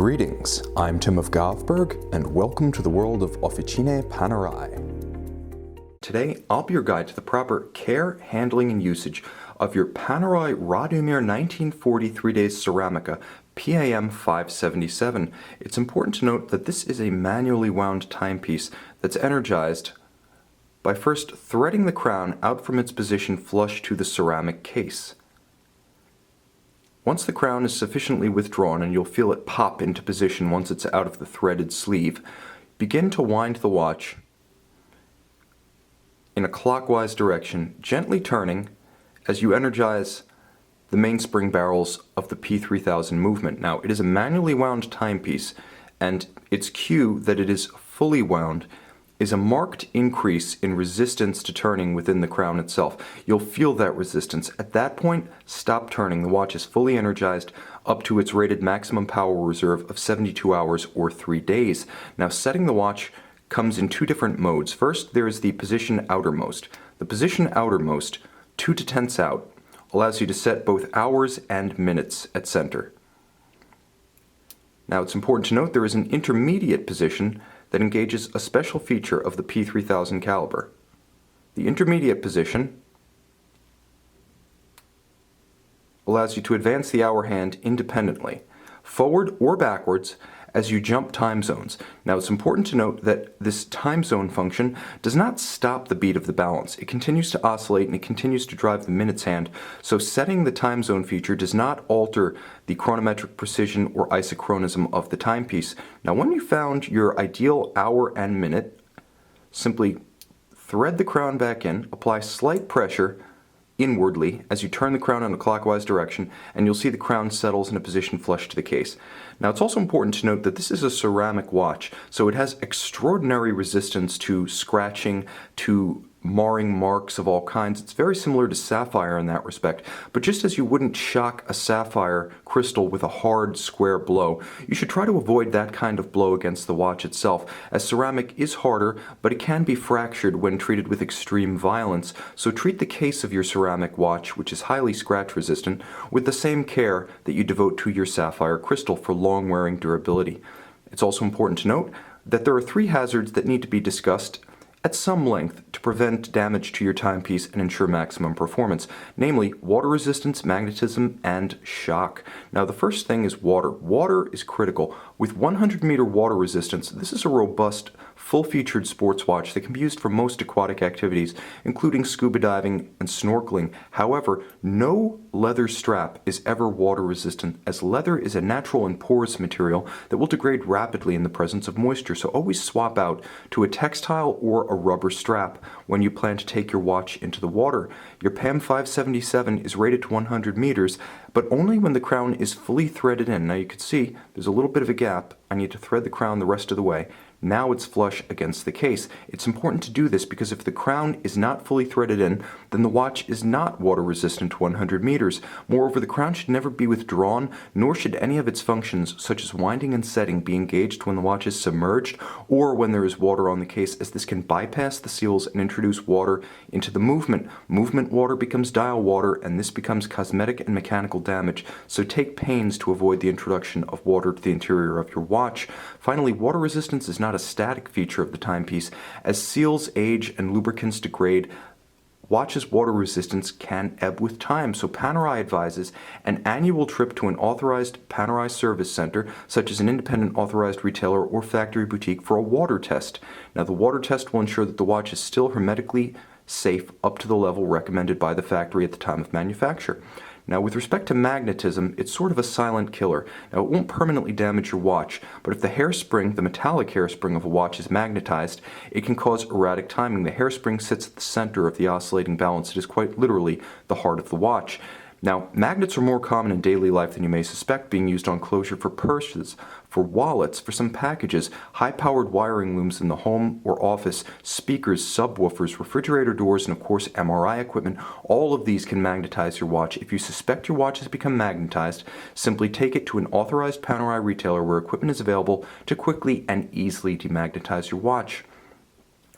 Greetings, I'm Tim of Govberg, and welcome to the world of Officine Panerai. Today, I'll be your guide to the proper care, handling, and usage of your Panerai Radiomir 1943 days Ceramica PAM577. It's important to note that this is a manually wound timepiece that's energized by first threading the crown out from its position flush to the ceramic case. Once the crown is sufficiently withdrawn, and you'll feel it pop into position once it's out of the threaded sleeve, begin to wind the watch in a clockwise direction, gently turning as you energize the mainspring barrels of the P3000 movement. Now, it is a manually wound timepiece, and its cue that it is fully wound is a marked increase in resistance to turning within the crown itself. You'll feel that resistance. At that point, stop turning. The watch is fully energized up to its rated maximum power reserve of 72 hours or 3 days. Now, setting the watch comes in two different modes. First, there is the position outermost. The position outermost, 2 detents out, allows you to set both hours and minutes at center. Now, it's important to note there is an intermediate position that engages a special feature of the P3000 caliber. The intermediate position allows you to advance the hour hand independently, forward or backwards, as you jump time zones. Now, it's important to note that this time zone function does not stop the beat of the balance. It continues to oscillate and it continues to drive the minutes hand, so setting the time zone feature does not alter the chronometric precision or isochronism of the timepiece. Now, when you found your ideal hour and minute, simply thread the crown back in, apply slight pressure inwardly as you turn the crown in a clockwise direction, and you'll see the crown settles in a position flush to the case. Now, it's also important to note that this is a ceramic watch, so it has extraordinary resistance to scratching, to marring marks of all kinds. It's very similar to sapphire in that respect, but just as you wouldn't shock a sapphire crystal with a hard, square blow, you should try to avoid that kind of blow against the watch itself, as ceramic is harder, but it can be fractured when treated with extreme violence, so treat the case of your ceramic watch, which is highly scratch resistant, with the same care that you devote to your sapphire crystal for long-wearing durability. It's also important to note that there are 3 hazards that need to be discussed at some length to prevent damage to your timepiece and ensure maximum performance, namely water resistance, magnetism, and shock. Now, the first thing is water. Water is critical. With 100-meter water resistance, this is a robust, full-featured sports watch that can be used for most aquatic activities, including scuba diving and snorkeling. However, no leather strap is ever water resistant, as leather is a natural and porous material that will degrade rapidly in the presence of moisture, so always swap out to a textile or a rubber strap when you plan to take your watch into the water. Your PAM577 is rated to 100 meters, but only when the crown is fully threaded in. Now, you can see there's a little bit of a gap. I need to thread the crown the rest of the way. Now it's flush against the case. It's important to do this because if the crown is not fully threaded in, then the watch is not water resistant to 100 meters. Moreover, the crown should never be withdrawn, nor should any of its functions, such as winding and setting, be engaged when the watch is submerged or when there is water on the case, as this can bypass the seals and introduce water into the movement. Movement water becomes dial water, and this becomes cosmetic and mechanical damage, so take pains to avoid the introduction of water to the interior of your watch. Finally, water resistance is not a static feature of the timepiece. As seals age and lubricants degrade, watch's water resistance can ebb with time, so Panerai advises an annual trip to an authorized Panerai service center, such as an independent authorized retailer or factory boutique, for a water test. Now, the water test will ensure that the watch is still hermetically safe up to the level recommended by the factory at the time of manufacture. Now, with respect to magnetism, it's sort of a silent killer. Now, it won't permanently damage your watch, but if the hairspring, the metallic hairspring of a watch, is magnetized, it can cause erratic timing. The hairspring sits at the center of the oscillating balance. It is quite literally the heart of the watch. Now, magnets are more common in daily life than you may suspect, being used on closure for purses, for wallets, for some packages, high-powered wiring looms in the home or office, speakers, subwoofers, refrigerator doors, and of course MRI equipment. All of these can magnetize your watch. If you suspect your watch has become magnetized, simply take it to an authorized Panerai retailer where equipment is available to quickly and easily demagnetize your watch.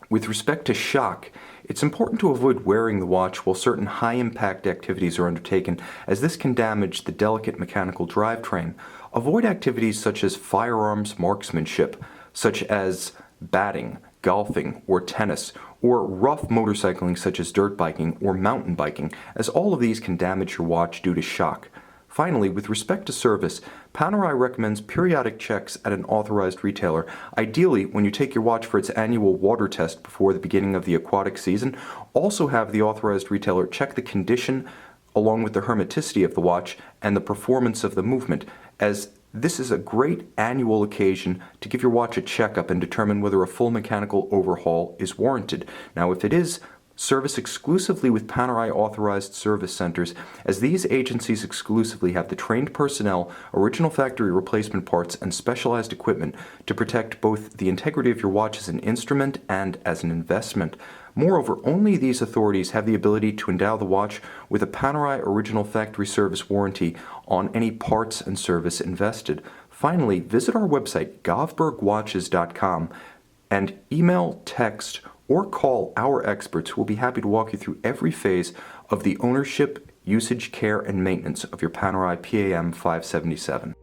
With respect to shock, it's important to avoid wearing the watch while certain high-impact activities are undertaken, as this can damage the delicate mechanical drivetrain. Avoid activities such as firearms marksmanship, such as batting, golfing, or tennis, or rough motorcycling such as dirt biking or mountain biking, as all of these can damage your watch due to shock. Finally, with respect to service, Panerai recommends periodic checks at an authorized retailer. Ideally, when you take your watch for its annual water test before the beginning of the aquatic season, also have the authorized retailer check the condition along with the hermeticity of the watch and the performance of the movement, as this is a great annual occasion to give your watch a checkup and determine whether a full mechanical overhaul is warranted. Now, if it is, service exclusively with Panerai authorized service centers, as these agencies exclusively have the trained personnel, original factory replacement parts, and specialized equipment to protect both the integrity of your watch as an instrument and as an investment. Moreover, only these authorities have the ability to endow the watch with a Panerai original factory service warranty on any parts and service invested. Finally, visit our website, govbergwatches.com, and email, text, or call our experts who will be happy to walk you through every phase of the ownership, usage, care, and maintenance of your Panerai PAM577.